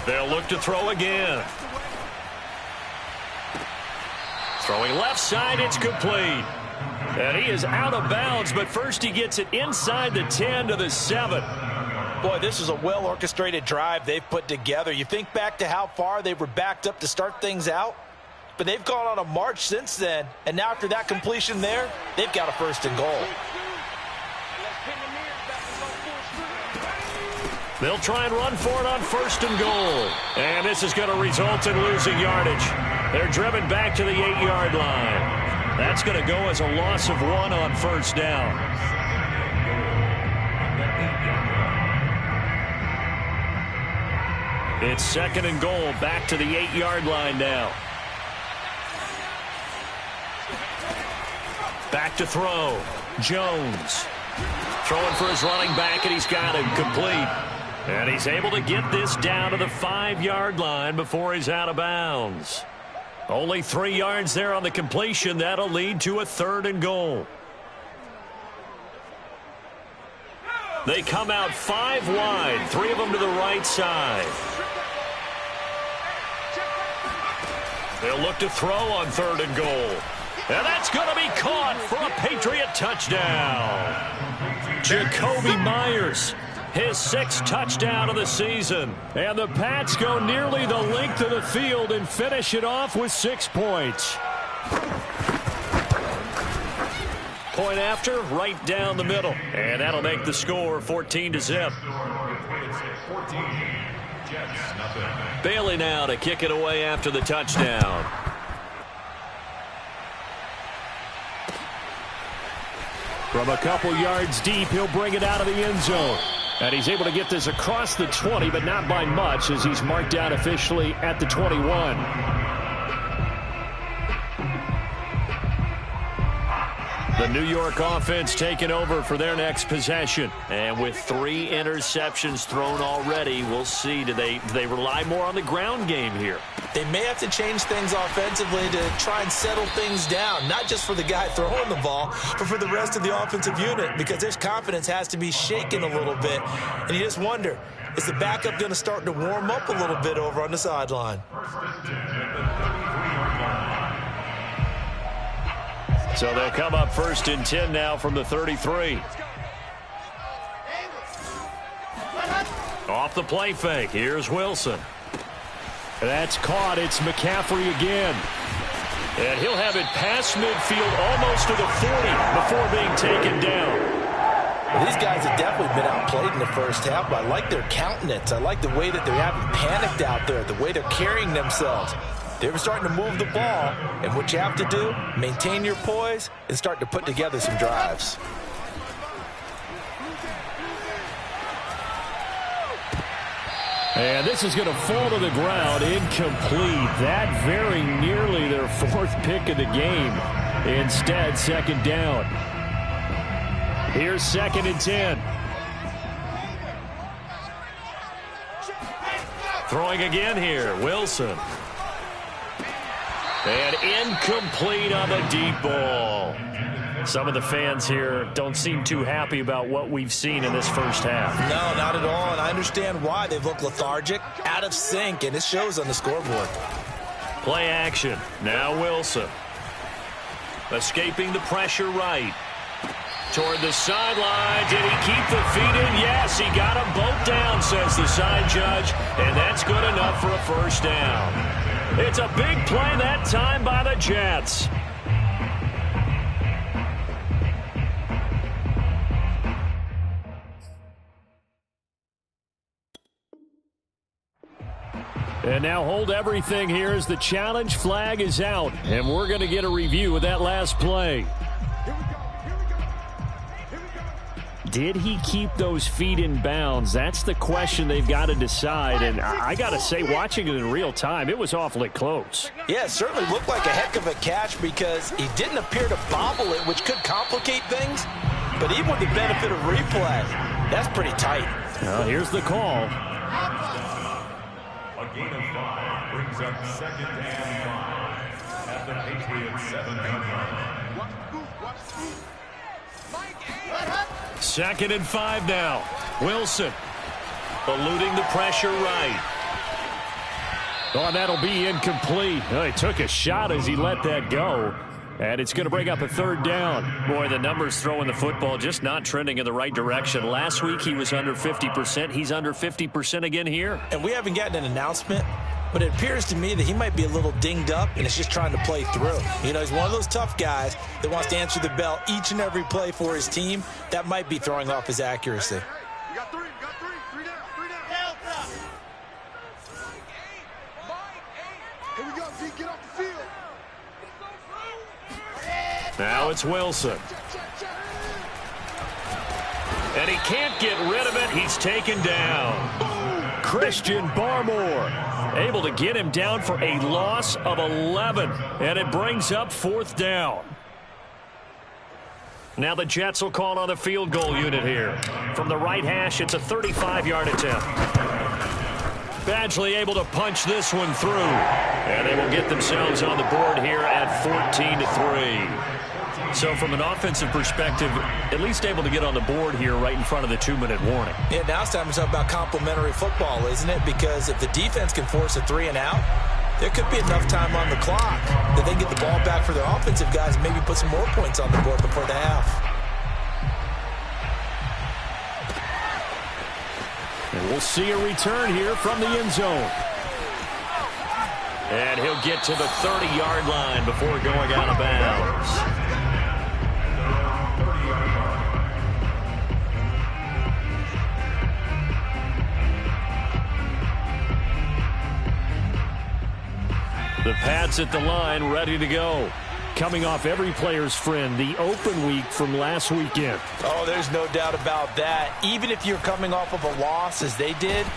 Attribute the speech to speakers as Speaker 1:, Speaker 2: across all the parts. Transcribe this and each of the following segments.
Speaker 1: They'll look to throw again. Throwing left side, it's complete. And he is out of bounds, but first he gets it inside the 10 to the 7.
Speaker 2: Boy, this is a well-orchestrated drive they've put together. You think back to how far they were backed up to start things out, but they've gone on a march since then, and now after that completion there, they've got a first and goal.
Speaker 1: They'll try and run for it on first and goal. And this is going to result in losing yardage. They're driven back to the 8-yard line. That's going to go as a loss of 1 on first down. It's second and goal, back to the 8-yard line now. Back to throw. Jones. Throwing for his running back, and he's got him complete. And he's able to get this down to the 5-yard line before he's out of bounds. Only 3 yards there on the completion. That'll lead to a third and goal. They come out 5 wide, 3 of them to the right side. They'll look to throw on third and goal. And that's going to be caught for a Patriot touchdown. Jacoby Myers, his 6th touchdown of the season. And the Pats go nearly the length of the field and finish it off with 6 points. Point after, right down the middle. And that'll make the score 14-0. Bailey now to kick it away after the touchdown. From a couple yards deep, he'll bring it out of the end zone. And he's able to get this across the 20, but not by much, as he's marked down officially at the 21. The New York offense taking over for their next possession. And with 3 interceptions thrown already, we'll see. Do they rely more on the ground game here?
Speaker 2: They may have to change things offensively to try and settle things down, not just for the guy throwing the ball, but for the rest of the offensive unit, because their confidence has to be shaken a little bit. And you just wonder, is the backup going to start to warm up a little bit over on the sideline?
Speaker 1: So they'll come up 1st and 10 now from the 33. Off the play fake. Here's Wilson. That's caught. It's McCaffrey again. And he'll have it past midfield almost to the 40 before being taken down.
Speaker 2: Well, these guys have definitely been outplayed in the first half, but I like their countenance. I like the way that they're having panicked out there, the way they're carrying themselves. They were starting to move the ball, and what you have to do, maintain your poise and start to put together some drives.
Speaker 1: And this is going to fall to the ground, incomplete. That very nearly their 4th pick of the game. Instead, 2nd down. Here's 2nd and 10. Throwing again here, Wilson. And incomplete on the deep ball. Some of the fans here don't seem too happy about what we've seen in this first half.
Speaker 2: No, not at all, and I understand why. They've looked lethargic, out of sync, and it shows on the scoreboard.
Speaker 1: Play action. Now Wilson. Escaping the pressure right. Toward the sideline. Did he keep the feet in? Yes, he got them both down, says the side judge, and that's good enough for a first down. It's a big play that time by the Jets. And now hold everything here as the challenge flag is out. And we're going to get a review of that last play. Did he keep those feet in bounds? That's the question they've got to decide. And I got to say, watching it in real time, it was awfully close.
Speaker 2: Yeah, it certainly looked like a heck of a catch because he didn't appear to bobble it, which could complicate things. But even with the benefit of replay, that's pretty tight.
Speaker 1: Well, here's the call.
Speaker 3: A gain of 5 brings up 2nd and 5 at the Patriots 7-yard line.
Speaker 1: 2nd and 5 now. Wilson. eluding the pressure right.
Speaker 4: Oh, and that'll be incomplete. Oh, he took a shot as he let that go. And it's going to bring up a third down.
Speaker 1: Boy, the numbers throwing the football just not trending in the right direction. Last week he was under 50%. He's under 50% again here.
Speaker 2: And we haven't gotten an announcement, but it appears to me that he might be a little dinged up and is just trying to play through. You know, he's one of those tough guys that wants to answer the bell each and every play for his team. That might be throwing off his accuracy.
Speaker 5: You got three down. Here we go, D, get off the field.
Speaker 1: Now it's Wilson. And he can't get rid of it. He's taken down.
Speaker 4: Christian Barmore
Speaker 1: Able to get him down for a loss of 11. And it brings up fourth down. Now the Jets will call on the field goal unit here. From the right hash, it's a 35-yard attempt. Badgley able to punch this one through. And they will get themselves on the board here at 14-3. So from an offensive perspective, at least able to get on the board here right in front of the 2-minute warning.
Speaker 2: Yeah, now it's time to talk about complimentary football, isn't it? Because if the defense can force a 3-and-out, there could be enough time on the clock that they can get the ball back for their offensive guys and maybe put some more points on the board before the half.
Speaker 4: And we'll see a return here from the end zone.
Speaker 1: And he'll get to the 30-yard line before going out of bounds. The Pats at the line, ready to go.
Speaker 4: Coming off every player's friend, the open week from last weekend.
Speaker 2: Oh, there's no doubt about that. Even if you're coming off of a loss as they did,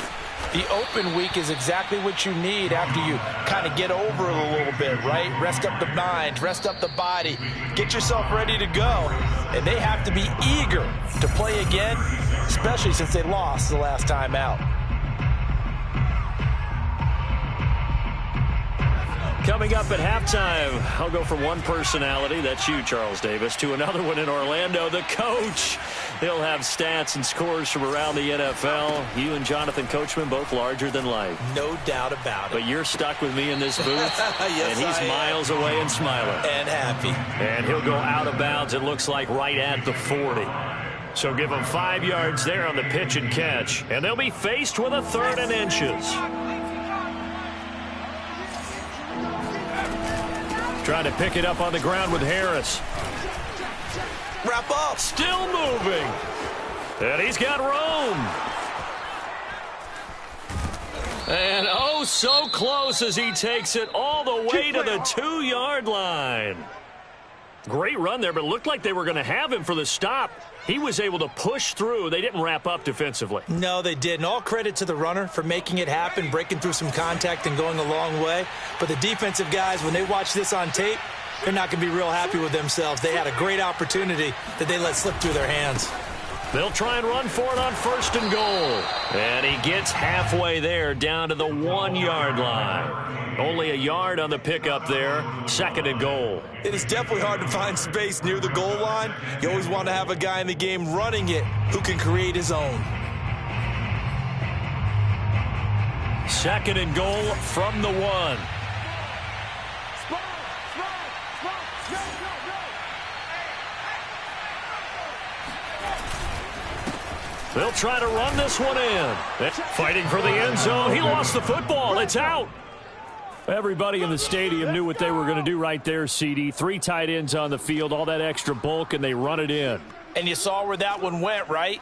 Speaker 2: the open week is exactly what you need after you kind of get over it a little bit, right? Rest up the mind, rest up the body, get yourself ready to go. And they have to be eager to play again, especially since they lost the last time out.
Speaker 1: Coming up at halftime, I'll go from one personality, that's you, Charles Davis, to another one in Orlando, the coach. He'll have stats and scores from around the NFL. You and Jonathan Coachman, both larger than life.
Speaker 2: No doubt about it.
Speaker 1: But you're stuck with me in this booth,
Speaker 2: yes,
Speaker 1: and he's miles away and smiling.
Speaker 2: And happy.
Speaker 1: And he'll go out of bounds, it looks like, right at the 40. So give him 5 yards there on the pitch and catch, and they'll be faced with a 3rd and inches. Trying to pick it up on the ground with Harris.
Speaker 2: Wrap up.
Speaker 1: Still moving. And he's got Rome. And oh, so close as he takes it all the way to the 2-yard line. Great run there, but it looked like they were going to have him for the stop. He was able to push through. They didn't wrap up defensively.
Speaker 2: No, they didn't. All credit to the runner for making it happen, breaking through some contact and going a long way. But the defensive guys, when they watch this on tape, they're not going to be real happy with themselves. They had a great opportunity that they let slip through their hands.
Speaker 1: They'll try and run for it on 1st and goal. And he gets halfway there, down to the 1-yard line. Only a yard on the pickup there. 2nd and goal.
Speaker 2: It is definitely hard to find space near the goal line. You always want to have a guy in the game running it who can create his own.
Speaker 1: 2nd and goal from the 1. They'll try to run this one in. Fighting for the end zone. He lost the football. It's out.
Speaker 4: Everybody in the stadium knew what they were going to do right there, CD. 3 tight ends on the field, all that extra bulk, and they run it in.
Speaker 2: And you saw where that one went, right?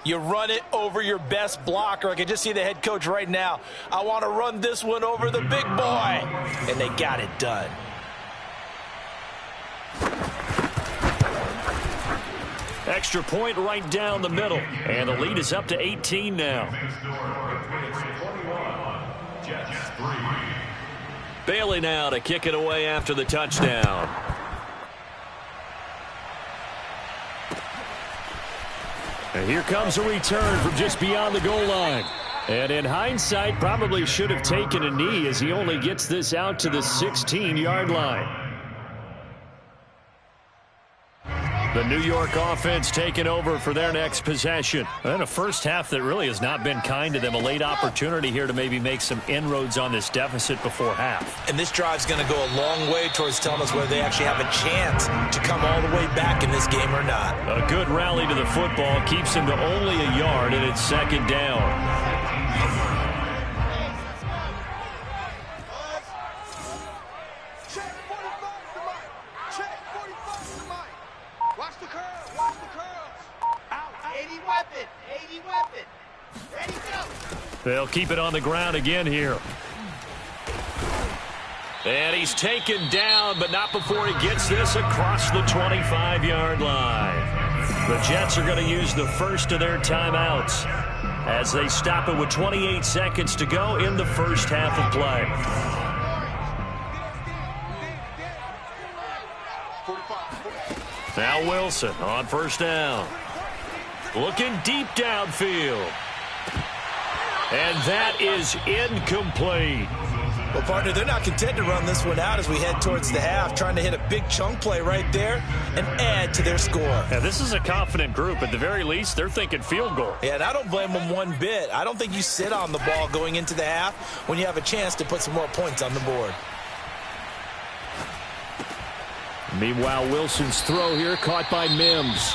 Speaker 2: You run it over your best blocker. I can just see the head coach right now. I want to run this one over the big boy. And they got it done.
Speaker 1: Extra point right down the middle. And the lead is up to 18 now. Bailey now to kick it away after the touchdown.
Speaker 4: And here comes a return from just beyond the goal line. And in hindsight, probably should have taken a knee as he only gets this out to the 16-yard line. The New York offense taking over for their next possession. And a first half that really has not been kind to them. A late opportunity here to maybe make some inroads on this deficit before half.
Speaker 2: And this drive's going to go a long way towards telling us whether they actually have a chance to come all the way back in this game or not.
Speaker 4: A good rally to the football keeps them to only a yard, and it's second down. They'll keep it on the ground again here. And he's taken down, but not before he gets this across the 25-yard line. The Jets are going to use the first of their timeouts as they stop it with 28 seconds to go in the first half of play. Now Wilson on first down. Looking deep downfield. And that is incomplete.
Speaker 2: Well, partner, they're not content to run this one out as we head towards the half, trying to hit a big chunk play right there and add to their score.
Speaker 4: Yeah, this is a confident group. At the very least, they're thinking field goal.
Speaker 2: Yeah, and I don't blame them one bit. I don't think you sit on the ball going into the half when you have a chance to put some more points on the board.
Speaker 4: Meanwhile, Wilson's throw here caught by Mims.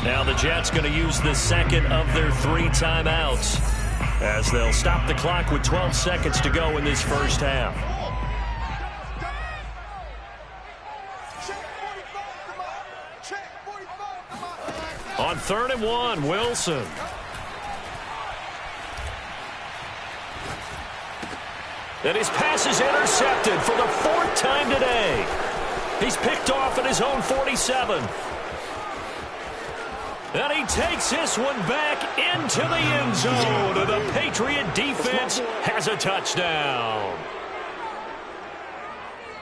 Speaker 4: Now the Jets going to use the second of their 3 timeouts as they'll stop the clock with 12 seconds to go in this first half. On 3rd and 1, Wilson. And his pass is intercepted for the 4th time today. He's picked off at his own 47. And he takes this one back into the end zone. And the Patriot defense has a touchdown.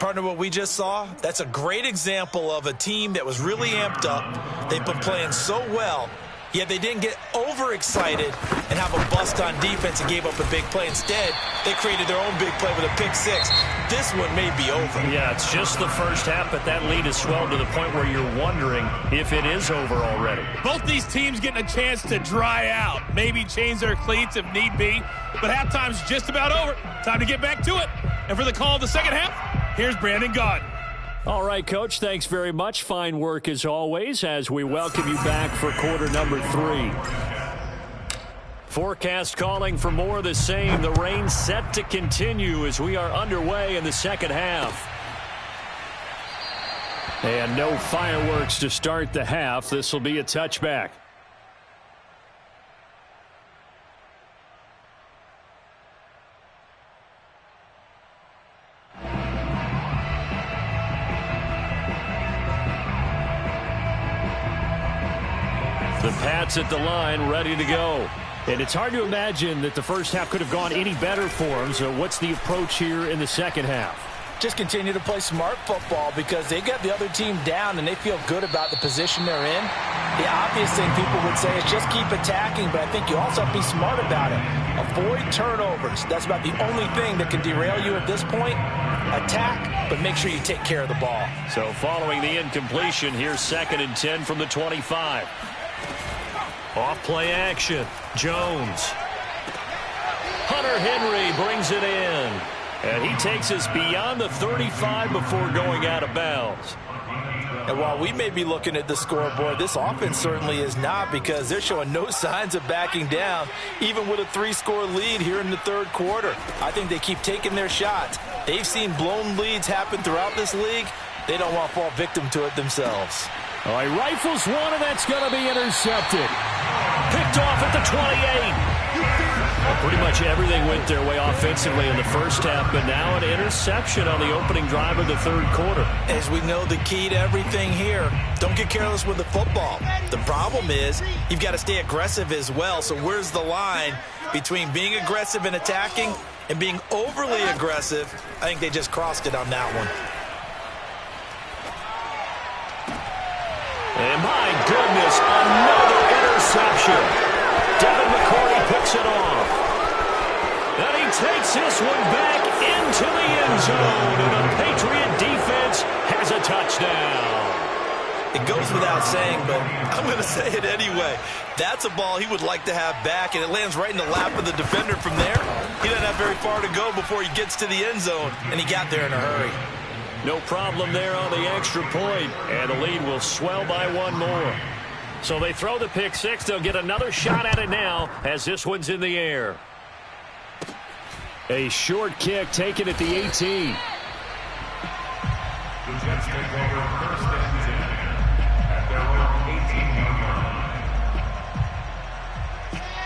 Speaker 2: Partner, what we just saw, that's a great example of a team that was really amped up. They've been playing so well, yet they didn't get overexcited and have a bust on defense and gave up a big play. Instead, they created their own big play with a pick 6. This one may be over.
Speaker 4: Yeah, it's just the first half, but that lead has swelled to the point where you're wondering if it is over already.
Speaker 6: Both these teams getting a chance to dry out, maybe change their cleats if need be, but halftime's just about over. Time to get back to it. And for the call of the second half, here's Brandon Gaudin.
Speaker 4: All right, Coach, thanks very much. Fine work as always as we welcome you back for quarter number 3. Forecast calling for more of the same. The rain set to continue as we are underway in the second half. And no fireworks to start the half. This will be a touchback. The Pats at the line, ready to go. And it's hard to imagine that the first half could have gone any better for them. So what's the approach here in the second half?
Speaker 2: Just continue to play smart football because they got the other team down and they feel good about the position they're in. The obvious thing people would say is just keep attacking, but I think you also have to be smart about it. Avoid turnovers. That's about the only thing that can derail you at this point. Attack, but make sure you take care of the ball.
Speaker 4: So following the incompletion, here's 2nd and 10 from the 25. Off play action. Jones. Hunter Henry brings it in. And he takes us beyond the 35 before going out of bounds.
Speaker 2: And while we may be looking at the scoreboard, this offense certainly is not because they're showing no signs of backing down, even with a 3-score lead here in the 3rd quarter. I think they keep taking their shots. They've seen blown leads happen throughout this league. They don't want to fall victim to it themselves.
Speaker 4: All right, rifles one, and that's going to be intercepted. Picked off at the 28. Well, pretty much everything went their way offensively in the first half, but now an interception on the opening drive of the 3rd quarter.
Speaker 2: As we know, the key to everything here, don't get careless with the football. The problem is you've got to stay aggressive as well. So where's the line between being aggressive and attacking and being overly aggressive? I think they just crossed it on that one.
Speaker 1: And my goodness, another interception. Devin McCourty picks it off. And he takes this one back into the end zone. And the Patriot defense has a touchdown.
Speaker 2: It goes without saying, but I'm going to say it anyway. That's a ball he would like to have back, and it lands right in the lap of the defender from there. He doesn't have very far to go before he gets to the end zone, and he got there in a hurry.
Speaker 4: No problem there on the extra point, and the lead will swell by one more. So they throw the pick six. They'll get another shot at it now as this one's in the air. A short kick taken at the 18.
Speaker 3: The Jets take over first and 10 at their own 18-yard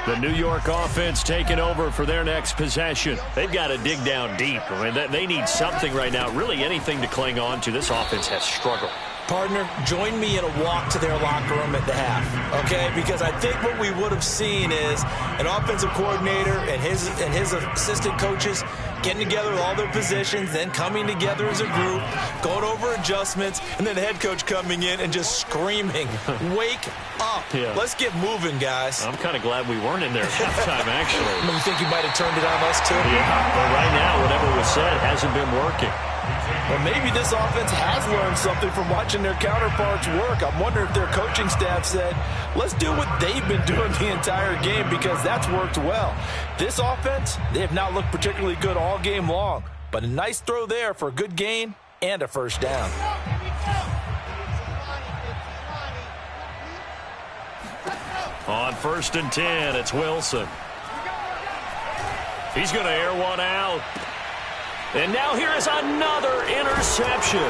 Speaker 3: line.
Speaker 4: The New York offense taking over for their next possession. They've got to dig down deep. I mean, they need something right now, really anything to cling on to. This offense has struggled.
Speaker 2: Partner, join me in a walk to their locker room at the half, okay? Because I think what we would have seen is an offensive coordinator and his assistant coaches getting together with all their positions, then coming together as a group, going over adjustments, and then the head coach coming in and just screaming, wake up.
Speaker 4: Yeah.
Speaker 2: Let's get moving, guys.
Speaker 4: I'm kind of glad we weren't in there at halftime, actually.
Speaker 2: I mean, you think you might have turned it on us, too?
Speaker 4: Yeah, but right now, whatever was said hasn't been working.
Speaker 2: Well, maybe this offense has learned something from watching their counterparts work. I'm wondering if their coaching staff said, let's do what they've been doing the entire game, because that's worked well. This offense, they have not looked particularly good all game long, but a nice throw there for a good gain and a first down.
Speaker 4: On 1st and 10, it's Wilson. He's going to air one out. And now here is another interception.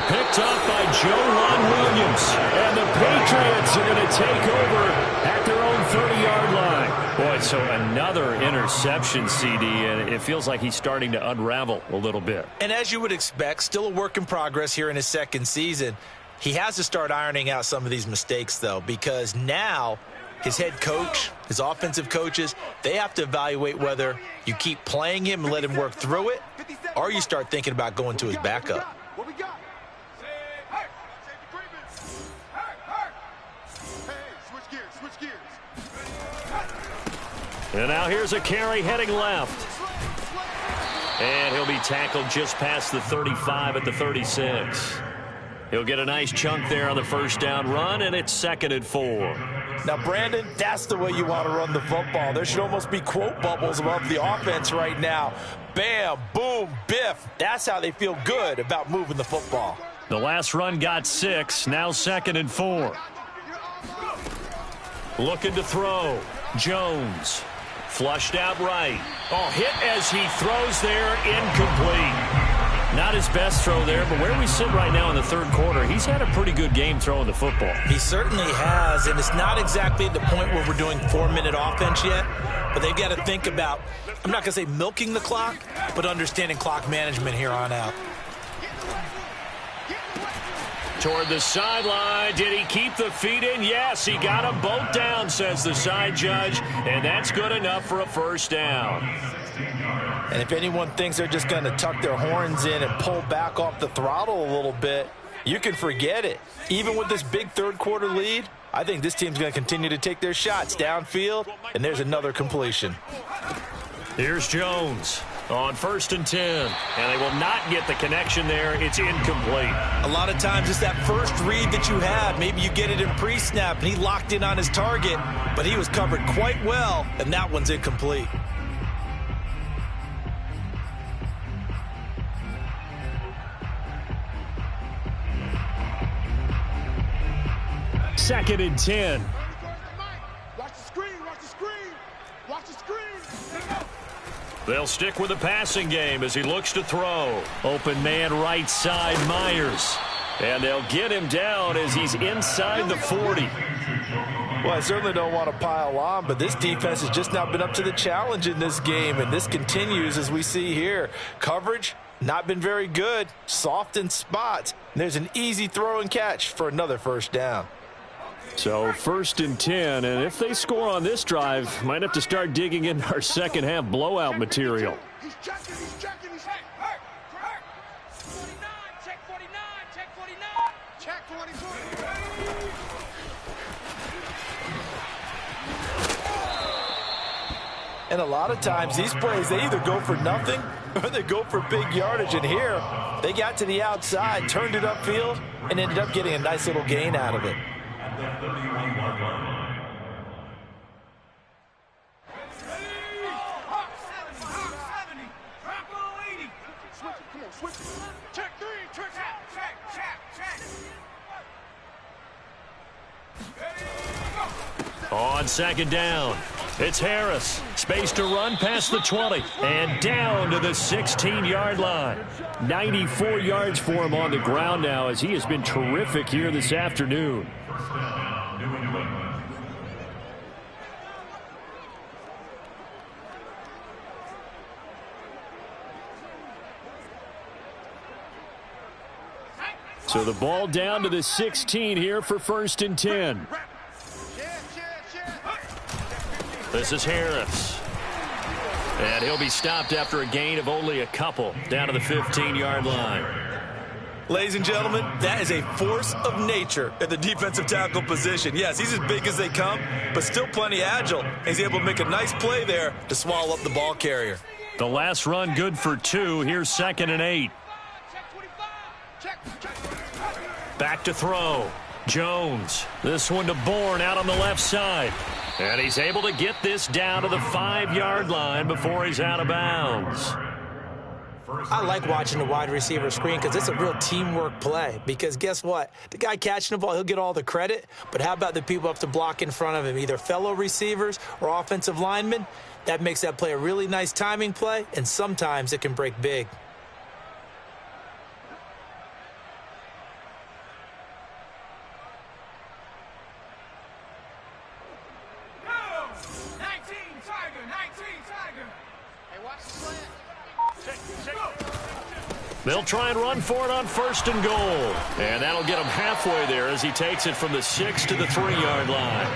Speaker 4: Picked up by Joe Williams. And the Patriots are going to take over at their own 30-yard line. Boy, so another interception, CD, and it feels like he's starting to unravel a little bit.
Speaker 2: And as you would expect, still a work in progress here in his second season. He has to start ironing out some of these mistakes, though, because now his head coach, his offensive coaches, they have to evaluate whether you keep playing him and let him work through it, or you start thinking about going to his backup.
Speaker 5: What we got? Hey, switch gears.
Speaker 4: And now here's a carry heading left. And he'll be tackled just past the 35 at the 36. He'll get a nice chunk there on the first down run, and it's 2nd and 4.
Speaker 2: Now, Brandon, that's the way you want to run the football. There should almost be quote bubbles above the offense right now. Bam, boom, biff. That's how they feel good about moving the football.
Speaker 4: The last run got 6, now 2nd and 4. Looking to throw. Jones. Flushed out right. Oh, hit as he throws there, incomplete. Not his best throw there, but where we sit right now in the third quarter, he's had a pretty good game throwing the football.
Speaker 2: He certainly has, and it's not exactly at the point where we're doing 4-minute offense yet, but they've got to think about, I'm not going to say milking the clock, but understanding clock management here on out.
Speaker 4: Toward the sideline. Did he keep the feet in? Yes, he got them both down, says the side judge, and that's good enough for a first down.
Speaker 2: And if anyone thinks they're just going to tuck their horns in and pull back off the throttle a little bit, you can forget it. Even with this big third-quarter lead, I think this team's going to continue to take their shots downfield, and there's another completion.
Speaker 4: Here's Jones on 1st and 10, and they will not get the connection there. It's incomplete.
Speaker 2: A lot of times it's that first read that you have. Maybe you get it in pre-snap, and he locked in on his target, but he was covered quite well, and that one's incomplete.
Speaker 4: Second and 10.
Speaker 5: Watch the screen.
Speaker 4: They'll stick with the passing game as he looks to throw. Open man right side, Myers. And they'll get him down as he's inside the 40.
Speaker 2: Well, I certainly don't want to pile on, but this defense has just not been up to the challenge in this game, and this continues as we see here. Coverage, not been very good. Soft in spots. And there's an easy throw and catch for another first down.
Speaker 4: So 1st and 10, and if they score on this drive, might have to start digging in our second half blowout material.
Speaker 5: He's checking. Check 49. Check 44.
Speaker 2: And a lot of times these plays, they either go for nothing or they go for big yardage. And here, they got to the outside, turned it upfield, and ended up getting a nice little gain out of it.
Speaker 3: At the 31-yard line.
Speaker 1: On second down, it's Harris. Space to run past the 20 and down to the 16-yard line. 94 yards for him on the ground now as he has been terrific here this afternoon. So the ball down to the 16 here for 1st and 10. This is Harris. And he'll be stopped after a gain of only a couple down to the 15-yard line.
Speaker 2: Ladies and gentlemen, that is a force of nature at the defensive tackle position. Yes, he's as big as they come, but still plenty agile. He's able to make a nice play there to swallow up the ball carrier.
Speaker 1: The last run good for 2. Here's 2nd and 8. Back to throw. Jones. This one to Bourne out on the left side. And he's able to get this down to the 5-yard line before he's out of bounds.
Speaker 2: I like watching the wide receiver screen because it's a real teamwork play. Because guess what? The guy catching the ball, he'll get all the credit. But how about the people up to block in front of him, either fellow receivers or offensive linemen? That makes that play a really nice timing play, and sometimes it can break big.
Speaker 1: They'll try and run for it on 1st and goal. And that'll get him halfway there as he takes it from the 6 to the 3-yard line.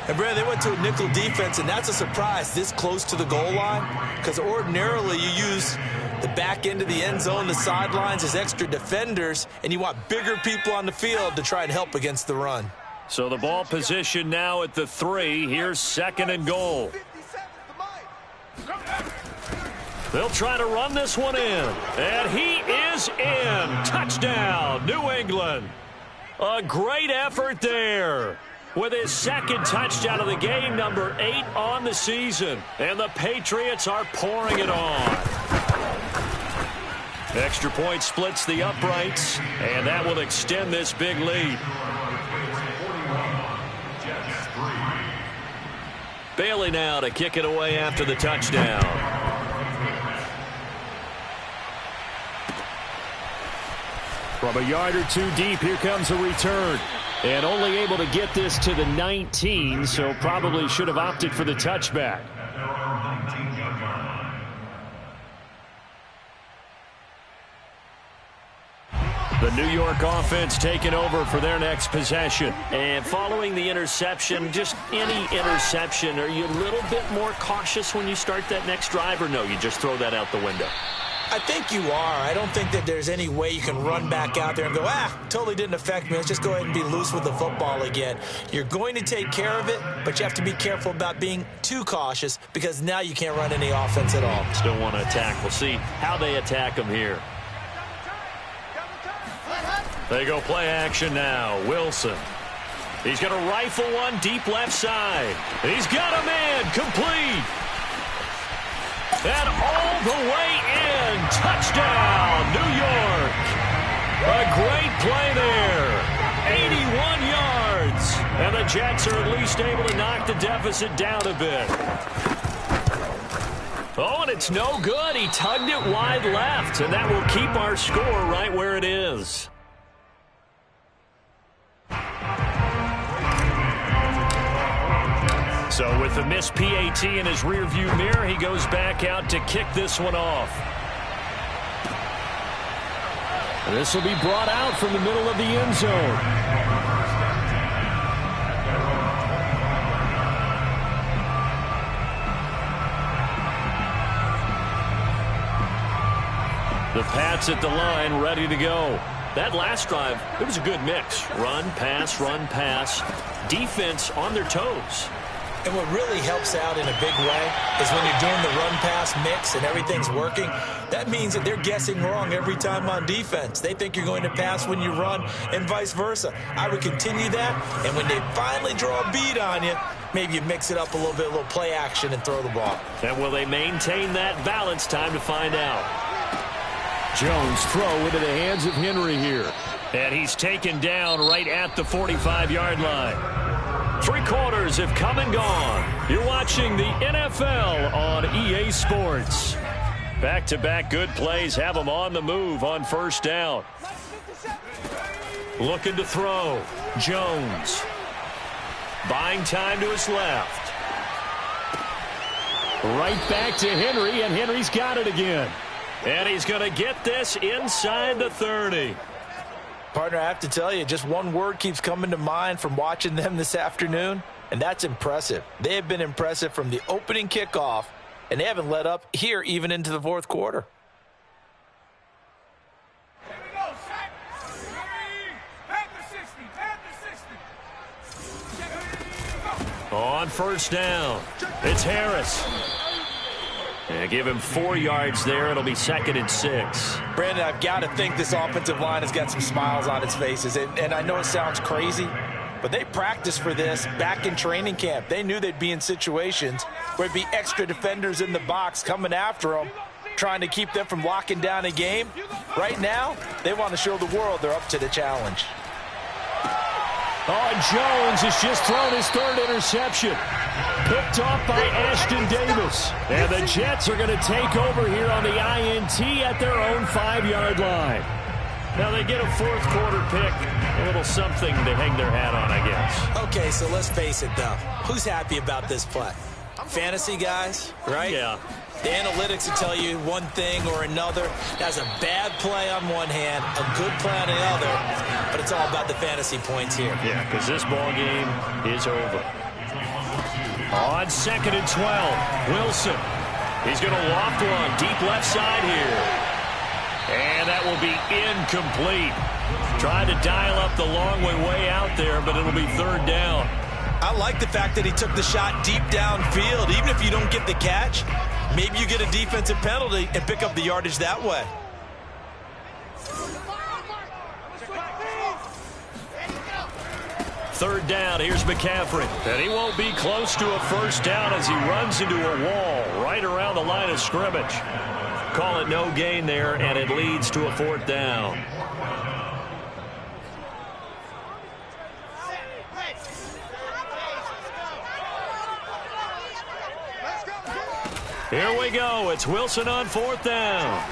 Speaker 2: And, Brad, they went to a nickel defense, and that's a surprise this close to the goal line because ordinarily you use the back end of the end zone, the sidelines as extra defenders, and you want bigger people on the field to try and help against the run.
Speaker 1: So the ball position now at the 3. Here's 2nd and goal. They'll try to run this one in. And he is in. Touchdown, New England. A great effort there. With his 2nd touchdown of the game, number 8 on the season. And the Patriots are pouring it on. Extra point splits the uprights. And that will extend this big lead. Bailey now to kick it away after the touchdown. From a yard or 2 deep, here comes a return. And only able to get this to the 19, so probably should have opted for the touchback. The New York offense taking over for their next possession. And following the interception, just any interception, are you a little bit more cautious when you start that next drive, or no, you just throw that out the window?
Speaker 2: I think you are. I don't think that there's any way you can run back out there and go, totally didn't affect me. Let's just go ahead and be loose with the football again. You're going to take care of it, but you have to be careful about being too cautious because now you can't run any offense at all.
Speaker 1: Still want to attack. We'll see how they attack him here. They go play action now. Wilson. He's going to rifle one deep left side. He's got a man complete. And all the way in. Touchdown, New York. A great play there. 81 yards. And the Jets are at least able to knock the deficit down a bit. Oh, and it's no good. He tugged it wide left, and that will keep our score right where it is. So with the missed PAT in his rearview mirror, he goes back out to kick this one off. And this will be brought out from the middle of the end zone. The Pats at the line, ready to go. That last drive, it was a good mix. Run, pass, defense on their toes.
Speaker 2: And what really helps out in a big way is when you're doing the run-pass mix and everything's working, that means that they're guessing wrong every time on defense. They think you're going to pass when you run and vice versa. I would continue that, and when they finally draw a beat on you, maybe you mix it up a little play action and throw the ball.
Speaker 4: And will they maintain that balance? Time to find out. Jones throw into the hands of Henry here. And he's taken down right at the 45-yard line. 3 quarters have come and gone. You're watching the NFL on EA Sports. Back-to-back good plays have them on the move on first down. Looking to throw. Jones. Buying time to his left. Right back to Henry, and Henry's got it again. And he's going to get this inside the 30.
Speaker 2: Partner, I have to tell you, just one word keeps coming to mind from watching them this afternoon, and that's impressive. They have been impressive from the opening kickoff, and they haven't let up here even into the fourth quarter.
Speaker 4: On first down, it's Harris. And give him 4 yards there. It'll be 2nd and 6.
Speaker 2: Brandon, I've got to think this offensive line has got some smiles on its faces. And I know it sounds crazy, but they practiced for this back in training camp. They knew they'd be in situations where there'd be extra defenders in the box coming after them, trying to keep them from locking down a game. Right now, they want to show the world they're up to the challenge.
Speaker 4: Oh, and Jones has just thrown his 3rd interception. Picked off by Ashton Davis. And the Jets are going to take over here on the INT at their own 5-yard line. Now they get a 4th quarter pick. A little something to hang their hat on, I guess.
Speaker 2: Okay, so let's face it, though. Who's happy about this play? Fantasy guys, right?
Speaker 4: Yeah.
Speaker 2: The analytics will tell you one thing or another. That's a bad play on one hand, a good play on the other, but it's all about the fantasy points here.
Speaker 4: Yeah, because this ball game is over. On 2nd and 12, Wilson. He's going to loft one deep left side here. And that will be incomplete. Tried to dial up the long way out there, but it'll be 3rd down.
Speaker 2: I like the fact that he took the shot deep downfield. Even if you don't get the catch, maybe you get a defensive penalty and pick up the yardage that way.
Speaker 4: Third down, here's McCaffrey. And he won't be close to a first down as he runs into a wall right around the line of scrimmage. Call it no gain there, and it leads to a 4th down. Here we go. It's Wilson on 4th down.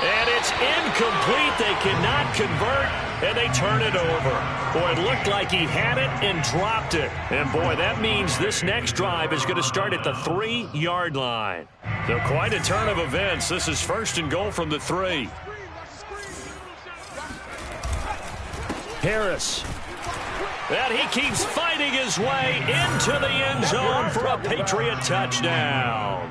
Speaker 4: And it's incomplete. They cannot convert, and they turn it over. Boy, it looked like he had it and dropped it. And, boy, that means this next drive is going to start at the 3-yard line. So quite a turn of events. This is 1st and goal from the 3. Harris. And he keeps fighting his way into the end zone for a Patriot touchdown.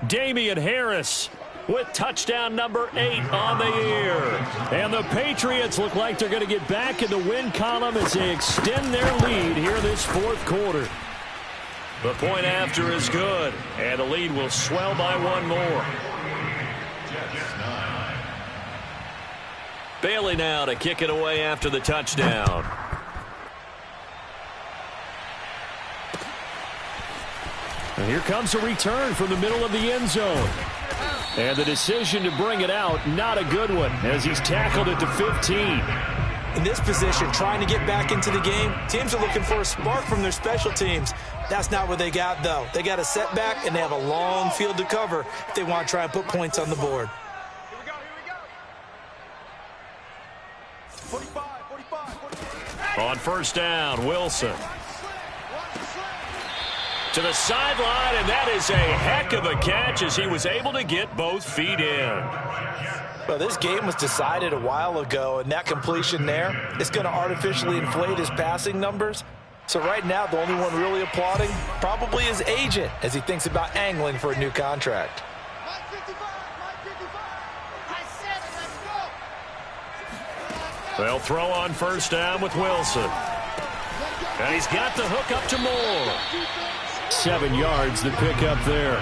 Speaker 4: Damian Harris with touchdown number 8 on the year. And the Patriots look like they're going to get back in the win column as they extend their lead here this 4th quarter. The point after is good, and the lead will swell by 1 more. Bailey now to kick it away after the touchdown. And here comes a return from the middle of the end zone. And the decision to bring it out, not a good one, as he's tackled at the 15.
Speaker 2: In this position, trying to get back into the game, teams are looking for a spark from their special teams. That's not what they got, though. They got a setback, and they have a long field to cover if they want to try and put points on the board.
Speaker 5: Here we go, here we go. 45.
Speaker 4: On first down, Wilson. To the sideline, and that is a heck of a catch as he was able to get both feet in.
Speaker 2: Well, this game was decided a while ago, and that completion there is going to artificially inflate his passing numbers. So right now, the only one really applauding probably his agent as he thinks about angling for a new contract.
Speaker 4: They'll throw on first down with Wilson.
Speaker 1: And he's got the hook up to Moore.
Speaker 4: 7 yards to pick up there.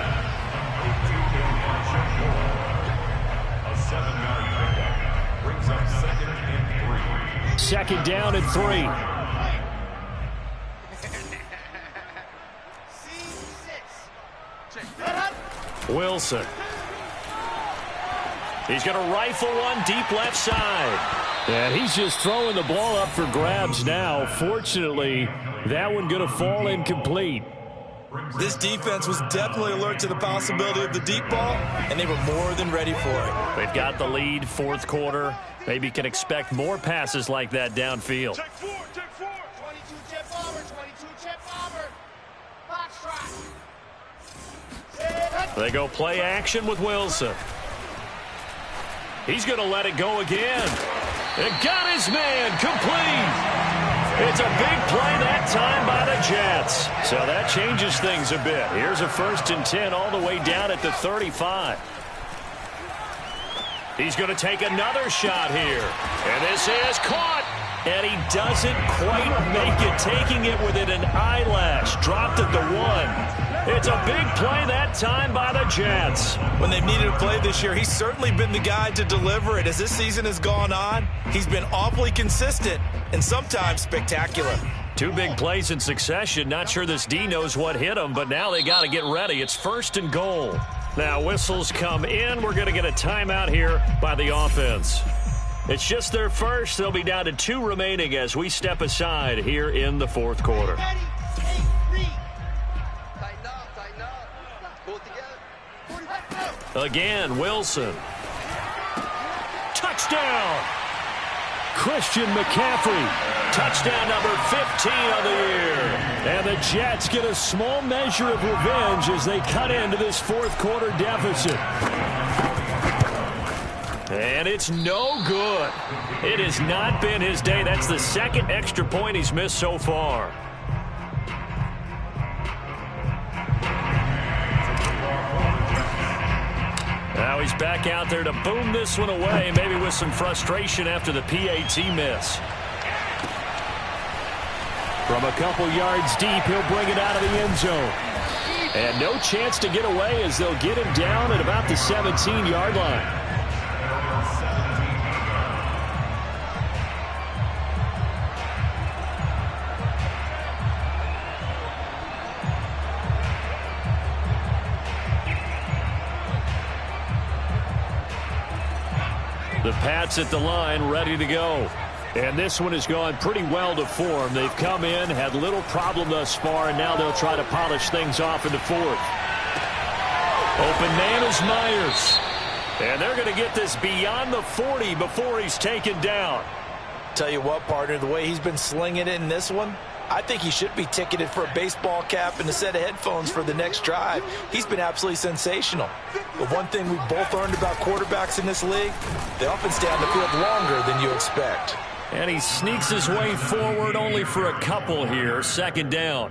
Speaker 3: A 7-yard pickup brings up 2nd and 3.
Speaker 4: 2nd down and 3.
Speaker 1: Wilson. He's going to rifle one deep left side.
Speaker 4: And he's just throwing the ball up for grabs now. Fortunately, that one going to fall incomplete.
Speaker 2: This defense was definitely alert to the possibility of the deep ball, and they were more than ready for it.
Speaker 1: They've got the lead, 4th quarter. Maybe can expect more passes like that downfield.
Speaker 5: Check 4, check 4.
Speaker 7: 22 jet bomber, 22 jet bomber. Box trot.
Speaker 1: They go play action with Wilson. He's going to let it go again. And got his man complete. It's a big play that time by the Jets. So that changes things a bit. Here's a 1st and 10 all the way down at the 35. He's going to take another shot here. And this is caught. And he doesn't quite make it, taking it within an eyelash. Dropped at the 1. It's a big play that time by the Jets.
Speaker 2: When they've needed a play this year, he's certainly been the guy to deliver it. As this season has gone on, he's been awfully consistent and sometimes spectacular.
Speaker 1: 2 big plays in succession. Not sure this D knows what hit him, but now they got to get ready. It's 1st and goal. Now whistles come in. We're going to get a timeout here by the offense. It's just their first. They'll be down to 2 remaining as we step aside here in the 4th quarter. Again, Wilson. Touchdown!
Speaker 4: Christian McCaffrey.
Speaker 1: Touchdown number 15 of the year.
Speaker 4: And the Jets get a small measure of revenge as they cut into this 4th quarter deficit.
Speaker 1: And it's no good. It has not been his day. That's the 2nd extra point he's missed so far. Now he's back out there to boom this one away, maybe with some frustration after the PAT miss.
Speaker 4: From a couple yards deep, he'll bring it out of the end zone. And no chance to get away as they'll get him down at about the 17-yard line.
Speaker 1: The Pats at the line, ready to go.
Speaker 4: And this one has gone pretty well to form. They've come in, had little problem thus far, and now they'll try to polish things off in the 4th.
Speaker 1: Open man is Myers. And they're going to get this beyond the 40 before he's taken down.
Speaker 2: Tell you what, partner, the way he's been slinging it in this one, I think he should be ticketed for a baseball cap and a set of headphones for the next drive. He's been absolutely sensational. But one thing we've both learned about quarterbacks in this league, they often stay on the field longer than you expect.
Speaker 1: And he sneaks his way forward only for a couple here. 2nd down.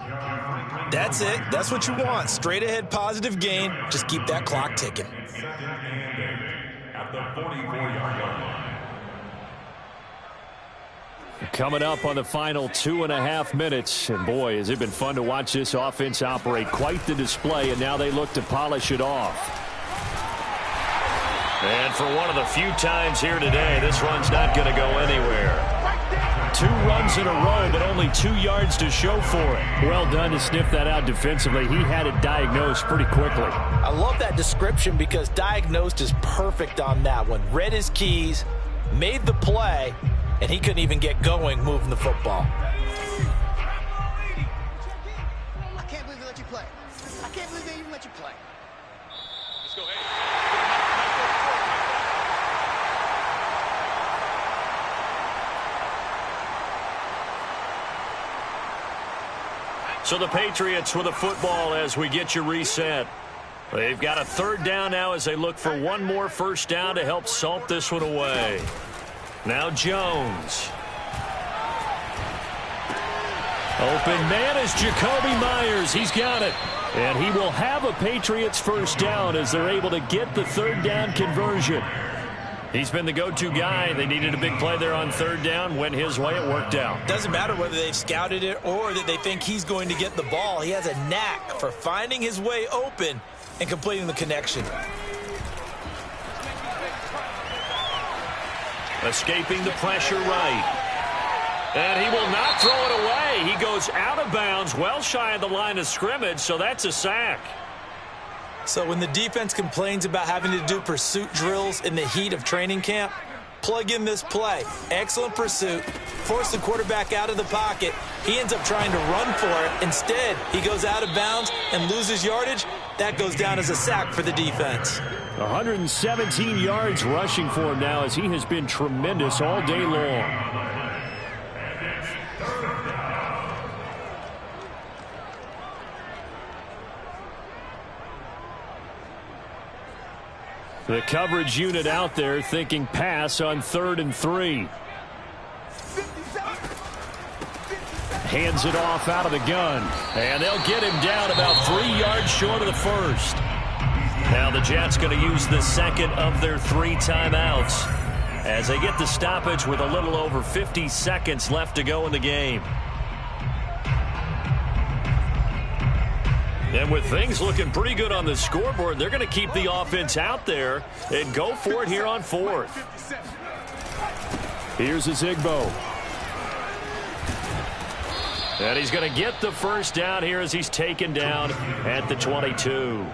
Speaker 2: That's it. That's what you want. Straight ahead positive gain. Just keep that clock ticking.
Speaker 3: 2nd and 8 at the 44-yard line.
Speaker 4: Coming up on the final 2.5 minutes. And boy, has it been fun to watch this offense operate. Quite the display, and now they look to polish it off.
Speaker 1: And for one of the few times here today, this run's not going to go anywhere.
Speaker 4: 2 runs in a row, but only 2 yards to show for it. Well done to sniff that out defensively. He had it diagnosed pretty quickly.
Speaker 2: I love that description because diagnosed is perfect on that one. Read his keys, made the play, and he couldn't even get going moving the football.
Speaker 7: I can't believe they let you play. I can't believe they even let you play.
Speaker 5: Let's go, hey.
Speaker 1: So the Patriots with a football as we get you reset. They've got a 3rd down now as they look for one more 1st down to help salt this one away. Now Jones. Open man is Jacoby Myers. He's got it. And he will have a Patriots 1st down as they're able to get the 3rd down conversion.
Speaker 4: He's been the go-to guy. They needed a big play there on third down. Went his way. It worked out.
Speaker 2: Doesn't matter whether they've scouted it or that they think he's going to get the ball. He has a knack for finding his way open and completing the connection.
Speaker 1: Escaping the pressure right. And he will not throw it away. He goes out of bounds, well shy of the line of scrimmage, so that's a sack.
Speaker 2: So when the defense complains about having to do pursuit drills in the heat of training camp, plug in this play. Excellent pursuit. Force the quarterback out of the pocket. He ends up trying to run for it. Instead, he goes out of bounds and loses yardage. That goes down as a sack for the defense.
Speaker 4: 117 yards rushing for him now as he has been tremendous all day long. The coverage unit out there thinking pass on 3rd and 3. Hands it off out of the gun. And they'll get him down about 3 yards short of the first. Now the Jets going to use the second of their 3 timeouts as they get the stoppage with a little over 50 seconds left to go in the game. And with things looking pretty good on the scoreboard, they're going to keep the offense out there and go for it here on 4th. Here's Zigbo. And he's going to get the first down here as he's taken down at the 22.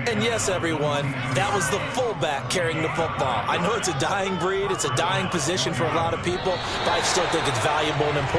Speaker 2: And yes, everyone, that was the fullback carrying the football. I know it's a dying breed. It's a dying position for a lot of people, but I still think it's valuable and important.